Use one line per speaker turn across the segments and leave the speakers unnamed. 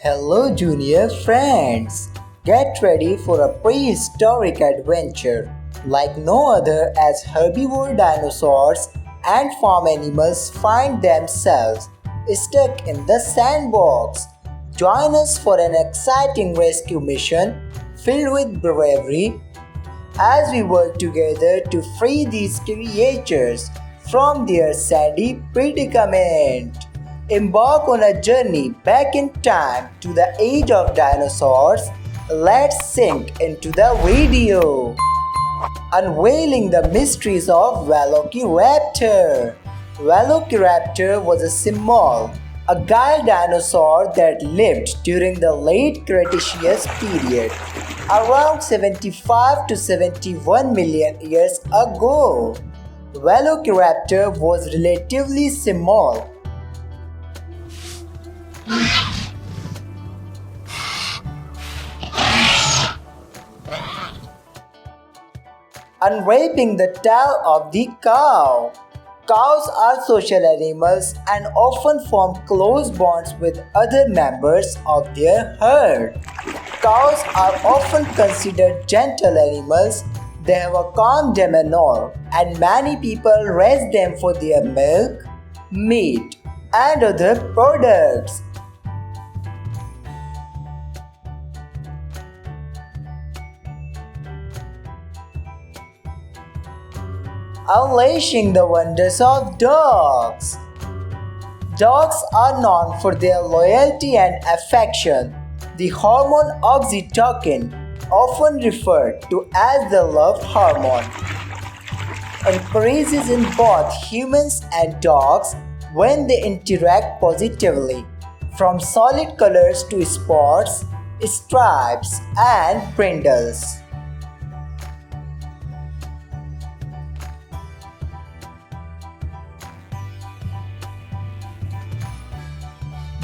Hello, junior friends! Get ready for a prehistoric adventure like no other as herbivore dinosaurs and farm animals find themselves stuck in the sandbox. Join us for an exciting rescue mission filled with bravery as we work together to free these creatures from their sandy predicament. Embark on a journey back in time to the age of dinosaurs. Let's sink into the video. Unveiling the mysteries of Velociraptor. Velociraptor was a symbol, a giant dinosaur that lived during the late Cretaceous period, around 75 to 71 million years ago. Velociraptor was relatively small, unwrapping the tail of the cow. Cows are social animals and often form close bonds with other members of their herd. Cows are often considered gentle animals. They have a calm demeanor, and many people raise them for their milk, meat, and other products. Unleashing the wonders of dogs. Dogs are known for their loyalty and affection. The hormone oxytocin, often referred to as the love hormone, increases in both humans and dogs when they interact positively, from solid colors to spots, stripes, and brindles.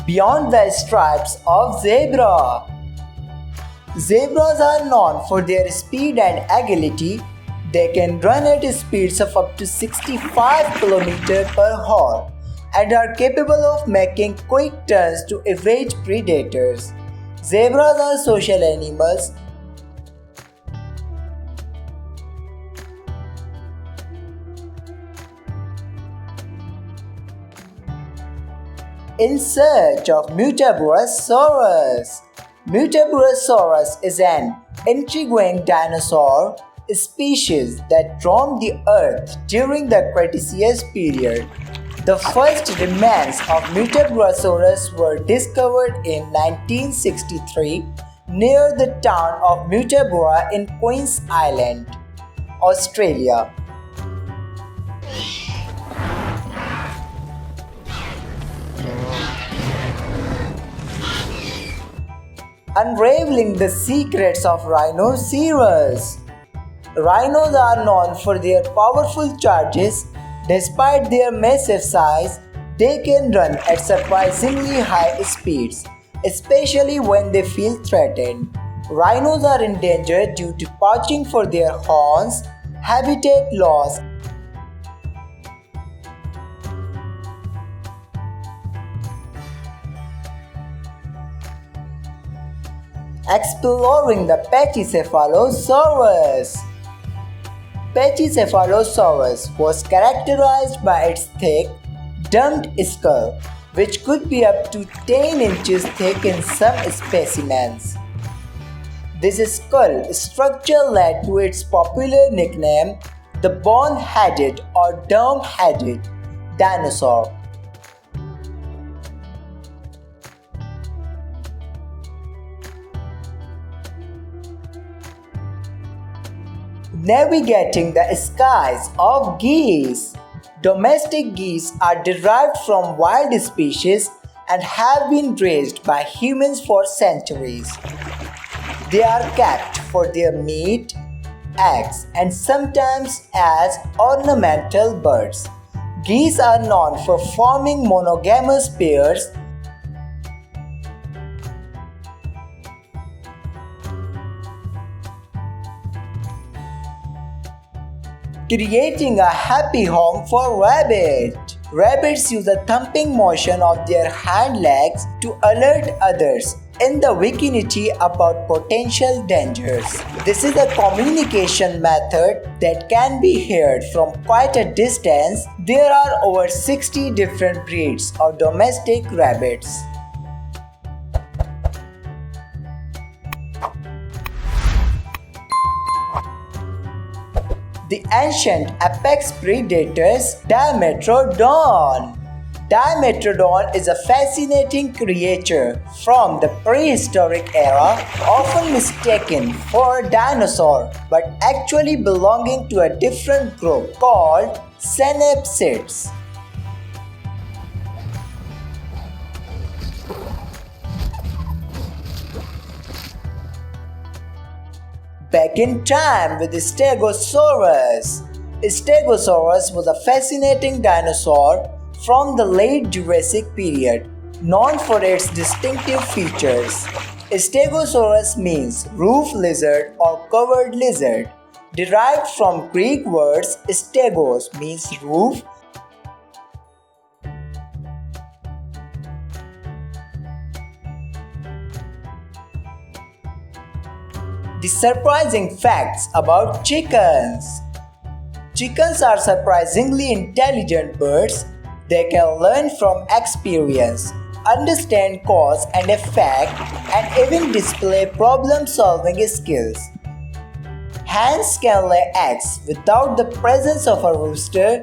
Beyond the stripes of zebra. Zebras are known for their speed and agility. They can run at speeds of up to 65 km per hour and are capable of making quick turns to evade predators. Zebras are social animals. In search of Muttaburrasaurus. Muttaburrasaurus is an intriguing dinosaur species that roamed the earth during the Cretaceous period. The first remains of Muttaburrasaurus were discovered in 1963 near the town of Muttaburra in Queen's Island, Australia. Unraveling the secrets of Rhinoceros. Rhinos are known for their powerful charges. Despite their massive size, they can run at surprisingly high speeds, especially when they feel threatened. Rhinos are endangered due to poaching for their horns, habitat loss, exploring the Pachycephalosaurus. Pachycephalosaurus was characterized by its thick, domed skull, which could be up to 10 inches thick in some specimens. This skull structure led to its popular nickname, the bone-headed or dome-headed dinosaur. Navigating the skies of geese. Domestic geese are derived from wild species and have been raised by humans for centuries. They are kept for their meat, eggs, and sometimes as ornamental birds. Geese are known for forming monogamous pairs, creating a happy home for rabbits. Rabbits use a thumping motion of their hind legs to alert others in the vicinity about potential dangers. This is a communication method that can be heard from quite a distance. There are over 60 different breeds of domestic rabbits. The ancient apex predators Dimetrodon. Dimetrodon is a fascinating creature from the prehistoric era, often mistaken for a dinosaur but actually belonging to a different group called synapsids. Back in time with Stegosaurus. Stegosaurus was a fascinating dinosaur from the late Jurassic period, known for its distinctive features. Stegosaurus means roof lizard or covered lizard, derived from Greek words stegos means roof. The surprising facts about chickens. Chickens are surprisingly intelligent birds. They can learn from experience, understand cause and effect, and even display problem-solving skills. Hens can lay eggs without the presence of a rooster.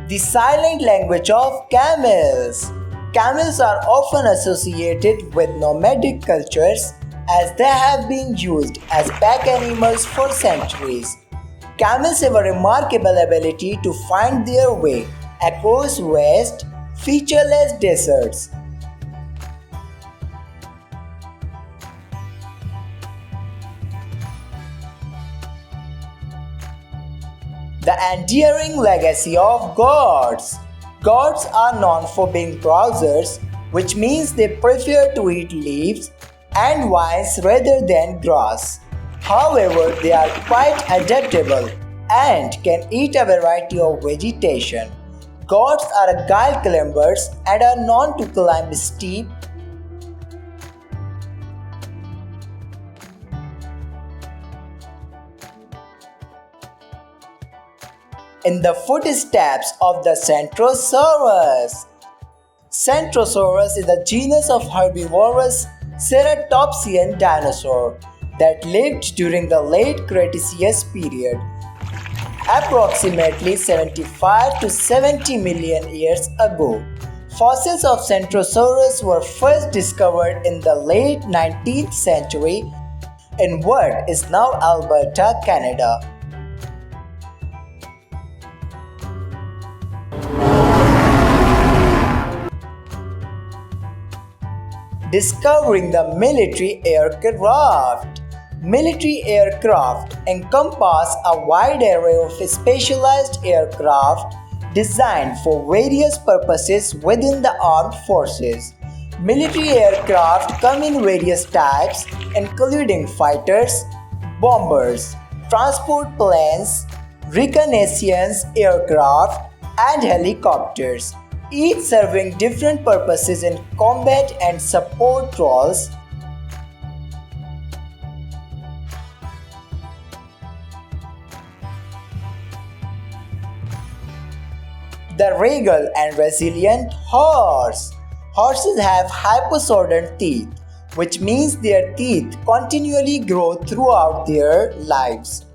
The silent language of camels. Camels are often associated with nomadic cultures as they have been used as pack animals for centuries. Camels have a remarkable ability to find their way across vast, featureless deserts. The enduring legacy of goats. Goats are known for being browsers, which means they prefer to eat leaves and vines rather than grass. However, they are quite adaptable and can eat a variety of vegetation. Goats are guile climbers and are known to climb steep, in the footsteps of the Centrosaurus. Centrosaurus is a genus of herbivorous ceratopsian dinosaur that lived during the late Cretaceous period, approximately 75 to 70 million years ago. Fossils of Centrosaurus were first discovered in the late 19th century in what is now Alberta, Canada. Discovering the military aircraft. Military aircraft encompass a wide array of specialized aircraft designed for various purposes within the armed forces. Military aircraft come in various types, including fighters, bombers, transport planes, reconnaissance aircraft, and helicopters, each serving different purposes in combat and support roles. The regal and resilient horse. Horses have hyposodont teeth, which means their teeth continually grow throughout their lives.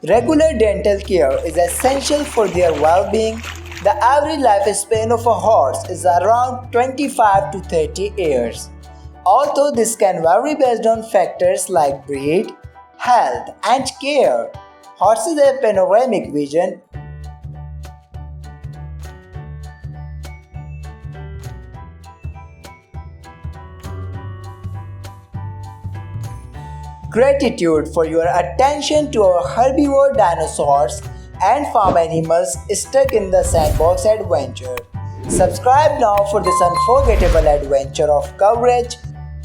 Regular dental care is essential for their well-being. The average lifespan of a horse is around 25 to 30 years. Although this can vary based on factors like breed, health, and care. Horses have panoramic vision. Gratitude for your attention to our herbivore dinosaurs and farm animals stuck in the Sandbox adventure. Subscribe now for this unforgettable adventure of coverage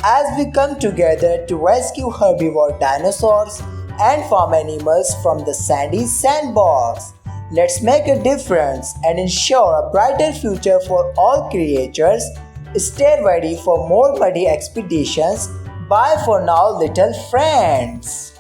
as we come together to rescue herbivore dinosaurs and farm animals from the sandy sandbox. Let's make a difference and ensure a brighter future for all creatures. Stay ready for more muddy expeditions. Bye for now, little friends.